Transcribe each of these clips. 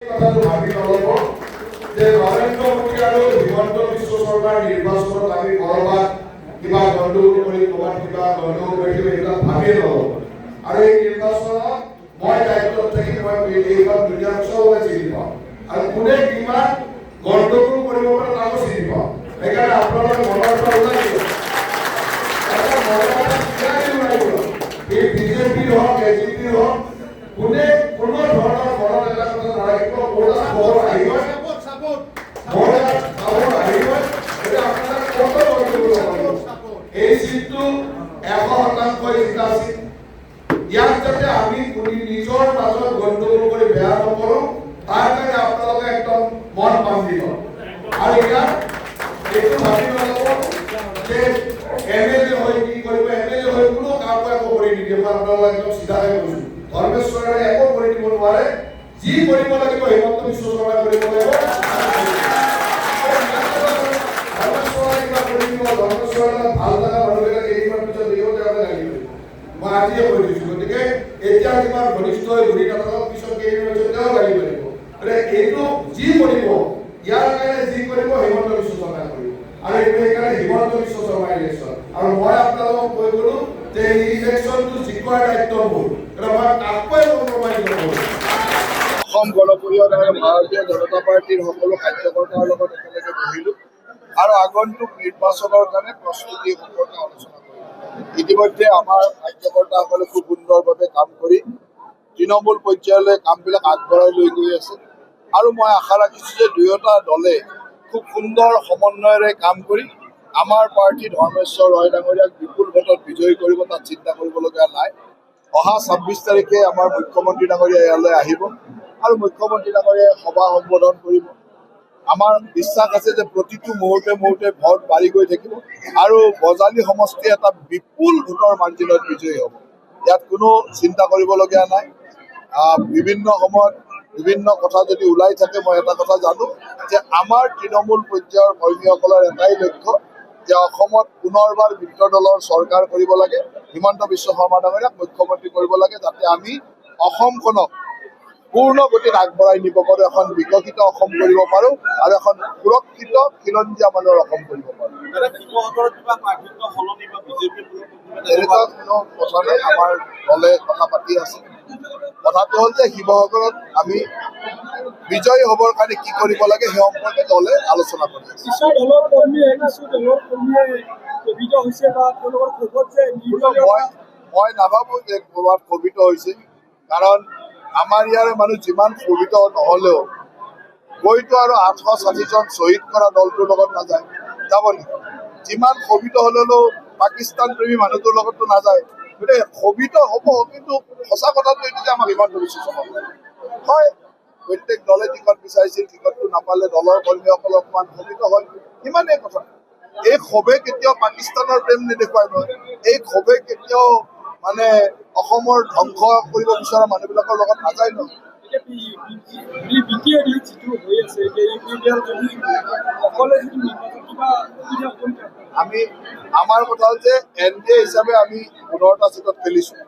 কথাটো ভাবি নল'ব যে নৰেন্দ্ৰ মোদী আৰু হিমন্ত বিশ্ব শৰ্মাৰ নিৰ্বাচনত আমি কৰবাত কিবা গণ্ডগোল কৰি ক'ৰবাত কিবা গণ্ডগোল কৰি এইবিলাক ভাবিয়ে নল'ব। আৰু এই নিৰ্বাচনত মই দায়িত্বত থাকি মই এইখন দুনিয়াৰ চবকে চিনি পাওঁ আৰু কোনে কিমান গণ্ডগোল কৰিব পাৰে তাকো চিনি পাওঁ। সেইকাৰণে আপোনালোকে মনৰ পৰা ওলাই দিব। এই বিজেপি হওক এজিপি হওক কোনে কোনো ধৰণৰ মনত এটা কথা নাৰাখিব। মোৰ খবৰ আহিব মোৰ খবৰ আহিব এতিয়া আপোনালোকে কত গণ্ডগোল এই চিটটো 100% জিকা চিট। ইয়াত যাতে আমি কোনো নিজৰ মাজত গণ্ডগোল কৰি বেয়া নকৰোঁ তাৰ কাৰণে আপোনালোকে একদম মন বান্ধি লওক। আৰু ইয়াত এইটো ভাবি নল'ব যে এমএলএ হৈ কি কৰিব, এমএলএ হৈ কোনো কাম একো কৰি নিদিয়ে। মই আপোনালোকক একদম চিধাকৈ কৈছোঁ, ধৰ্মেশ্বৰে একো কৰি দিব নোৱাৰে। যি কৰিব লাগিব হিমন্ত বিশ্ব শৰ্মাই কৰিব লাগিব। ধৰ্মেশ্বৰে কিবা কৰি দিব, ধৰ্মেশ্বৰে ভাল লগা মানুহবিলাক কেইদিনমান পিছত দেখিব তেওঁলোকে লাগিব। মই আজিয়ে কৈ দিছোঁ। গতিকে এতিয়া কিমান ঘনিষ্ঠ হৈ ঘূৰি নাথাকক, পিছত কেইদিনমান পিছত তেওঁ লাগিব লাগিব। এইটো যি কৰিব ইয়াৰ কাৰণে যি কৰিব হিমন্ত বিশ্ব শৰ্মাই কৰিব। আৰু এইটো সেইকাৰণে হিমন্ত বিশ্ব শৰ্মাৰ ইলেকশ্যন। আৰু মই আপোনালোকক কৈ গ'লো যে এই ইলেকশ্যনটো জিকোৱাৰ দায়িত্ব মোৰ। মই কাকোৱে কম্প্ৰমাইজ নকৰোঁ। অসম গণ পৰিষদ আৰু ভাৰতীয় জনতা পাৰ্টিৰ সকলো কাৰ্যকৰ্তাৰ লগত একেলগে বহিলোঁ আৰু আগন্তুক নিৰ্বাচনৰ কাৰণে প্ৰস্তুতি সম্পৰ্কে আলোচনা কৰিলোঁ। ইতিমধ্যে আমাৰ কাৰ্যকৰ্তাসকলে খুব সুন্দৰভাৱে কাম কৰি তৃণমূল পৰ্যায়লৈ কামবিলাক আগবঢ়াই লৈ গৈ আছে আৰু মই আশা ৰাখিছোঁ যে দুয়োটা দলে খুব সুন্দৰ সমন্বয়েৰে কাম কৰি আমাৰ প্ৰাৰ্থী ধৰ্মেশ্বৰ ৰয় ডাঙৰীয়াক বিপুল ভোটত বিজয়ী কৰিব, তাত চিন্তা কৰিবলগীয়া নাই। অহা 26 তাৰিখে আমাৰ মুখ্যমন্ত্ৰী ডাঙৰীয়া ইয়ালৈ আহিব আৰু মুখ্যমন্ত্ৰী ডাঙৰীয়াই সভা সম্বোধন কৰিব। আমাৰ বিশ্বাস আছে যে প্ৰতিটো মুহূৰ্তে মুহূৰ্তে ভোট বাঢ়ি গৈ থাকিব আৰু বজালী সমষ্টি এটা বিপুল ভোটৰ মাৰ্জিনত বিজয়ী হ'ব। ইয়াত কোনো চিন্তা কৰিবলগীয়া নাই। বিভিন্ন সময়ত বিভিন্ন কথা যদি ওলাই থাকে, মই এটা কথা জানো যে আমাৰ তৃণমূল পৰ্যায়ৰ কৰ্মীসকলৰ এটাই লক্ষ্য যে অসমত পুনৰবাৰ মিত্ৰ দলৰ চৰকাৰ কৰিব লাগে, হিমন্ত বিশ্ব শৰ্মা ডাঙৰীয়াক মুখ্যমন্ত্ৰী কৰিব লাগে, যাতে আমি অসমখনক পূৰ্ণ গতিত আগবঢ়াই নিব পাৰোঁ, এখন বিকশিত অসম কৰিব পাৰোঁ আৰু এখন সুৰক্ষিত খিলঞ্জীয়া মানুহৰ অসম কৰিব পাৰোঁ। এনেকুৱা কোনো কথা নাই। আমাৰ দলে কথা পাতি আছে। কথাটো হ'ল যে শিৱসাগৰত আমি বিজয়ী হ'বৰ কাৰণে কি কৰিব লাগে সেই সম্পৰ্কে দলে আলোচনা কৰি আছে। মই নাভাবোঁ যে ক'ৰবাত ক্ষোভিত হৈছে, কাৰণ আমাৰ ইয়াৰে মানুহ যিমান ক্ষোভিত নহ'লেও গৈতো আৰু 860 জন শ্বহীদ কৰা দলটোৰ লগত নাযায়, যাব নেকি? যিমান ক্ষোভিত হ'লেও পাকিস্তান প্ৰেমী মানুহটোৰ লগততো নাযায়। গতিকে ক্ষোভিত হ'ব, কিন্তু সঁচা কথাটো এইটো যে আমাক ইমান বেছি হয়। প্ৰত্যেক দলে টিকট বিচাৰিছিল, টিকটটো নাপালে দলৰ কৰ্মীসকলে অকণমান ক্ষোভিত হয়, ইমানেই কথা। এই ক্ষোভে কেতিয়াও পাকিস্তানৰ প্ৰেম নেদেখুৱাই নহয়। এই ক্ষোভে কেতিয়াও মানে অসমৰ ধ্বংস কৰিব বিচৰা মানুহবিলাকৰ লগত নাযায় নহয়। আমাৰ কথা হ'ল যে NDA হিচাপে আমি 15টা চিটত খেলিছোঁ।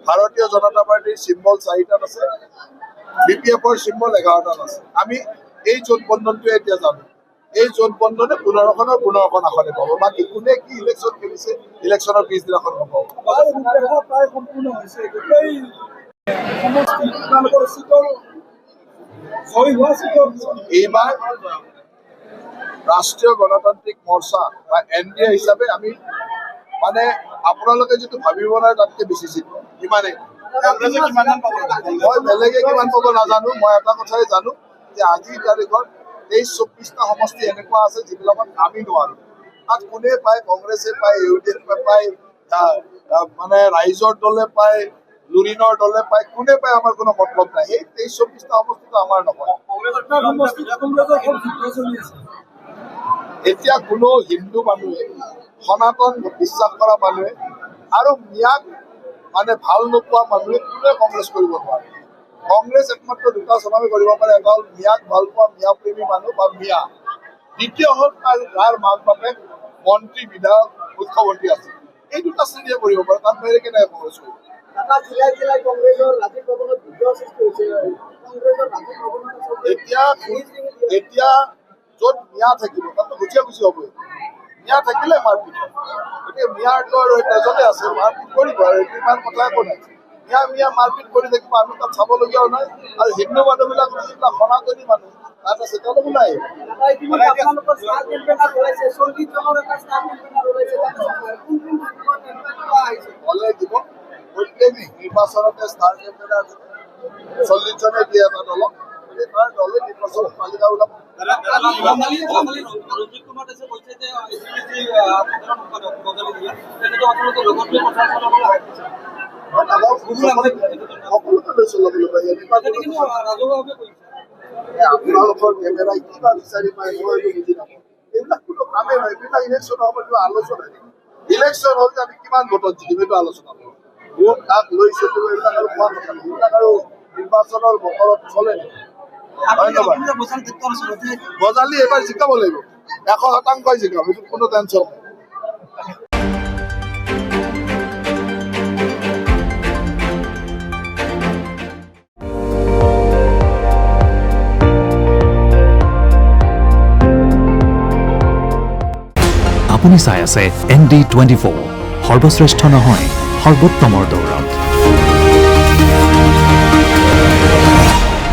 ভাৰতীয় জনতা পাৰ্টিৰ চিম্বল 4টাত আছে, BPFৰ চিম্বল 11টাত আছে। আমি এই জোট বন্ধনটোৱে এতিয়া জানো। এই জোট বন্ধনে 15খনৰ 15খন আসনে পাব। বাকী কোনে কি ইলেকশ্যন খেলিছে ইলেকশ্যনৰ পিছদিনাখন হ'ব। এইবাৰ ৰাষ্ট্ৰীয় গণতান্ত্ৰিক মৰ্চা বা NDA হিচাপে আমি মানে আপোনালোকে যিটো ভাবিব নোৱাৰে তাতকৈ বেছি চিট পাম, ইমানেই। মই বেলেগে কিমান পাব নাজানো। মই এটা কথাই জানো যে আজিৰ তাৰিখত 23-24টা সমষ্টি এনেকুৱা আছে যিবিলাকত আমি নোৱাৰোঁ। তাত কোনে পায়, কংগ্ৰেছে পায়, UDF পায়, মানে ৰাইজৰ দলে পায়, লুৰিণৰ দলে পায়, কোনে পায় আমাৰ কোনো মতলব নাই। সেই 23-24টা সমষ্টিটো আমাৰ নহয়। এতিয়া কোনো হিন্দু মানুহে, সনাতন বিশ্বাস কৰা মানুহে আৰু মিয়াক মানে ভাল নোপোৱা মানুহে কোনোৱে কংগ্ৰেছ কৰিব নোৱাৰে। কংগ্ৰেছ একমাত্ৰ দুটা চনামে কৰিব পাৰে, এটা হ'ল মিয়াক ভাল পোৱা মিয়া প্ৰেমী মানুহ বা মিয়া, দ্বিতীয় হ'ল যাৰ মাক বাপেক মন্ত্ৰী, বিধায়ক, মুখ্যমন্ত্ৰী আছে। এই দুটা শ্ৰেণীয়ে কৰিব পাৰে, তাত বাহিৰে কেনেকৈ কংগ্ৰেছ কৰিব? কংগ্ৰেছৰ ৰাজীৱ ভৱনত বিদ্ৰোহ সৃষ্টি হৈছে। কংগ্ৰেছৰ ৰাজীৱ ভৱনত এতিয়া য'ত মিয়া থাকিব তাতো গুচিয়া গুচি হ'বই মিয়া থাকিলে মাৰপিট হয় গতিকে মিয়াৰটো আৰু তেজতে আছে মাৰপিট কৰিব আৰু এইটো ইমান কথা একো নাই মিয়া মাৰপিট কৰি থাকিব আমি তাত চাবলগীয়াও নাই আৰু হিন্দু মানুহবিলাক যিবিলাক সনাতনী মানুহ তাত আছে তেওঁলোকো নাই হ'লে দিব প্ৰত্যেক নিৰ্বাচনতে ষ্টাৰ কেম্পেইনাৰ 40 জনে দিয়ে এটা দলক তাৰ দলে নিৰ্বাচন তালিকা ওলাব সকলোকে লৈছো ল'বলৈ আপোনালোকৰ কেমেৰাই কিবা বিচাৰি পায় মই এইটো বুজি নাপাওঁ এইবিলাক কোনো কামেই নহয় এইবিলাক ইলেকশ্যন হ'ব এইটো আলোচনা ইলেকশ্যন হ'ল যে আমি কিমান ভোটত জিকিম এইটো আলোচনা কৰোঁ ভোট কাক লৈছে এইবিলাক আৰু কোৱা কথা নাই এইবিলাক আৰু নিৰ্বাচনৰ বতৰত চলে ধন্যবাদ গজালি এইবাৰ জিকাব লাগিব 100% জিকাম এইটো কোনো টেনশ্যন নাই আপুনি চাই আছে ND24 সৰ্বশ্ৰেষ্ঠ নহয় সৰ্বোত্তমৰ দৌৰত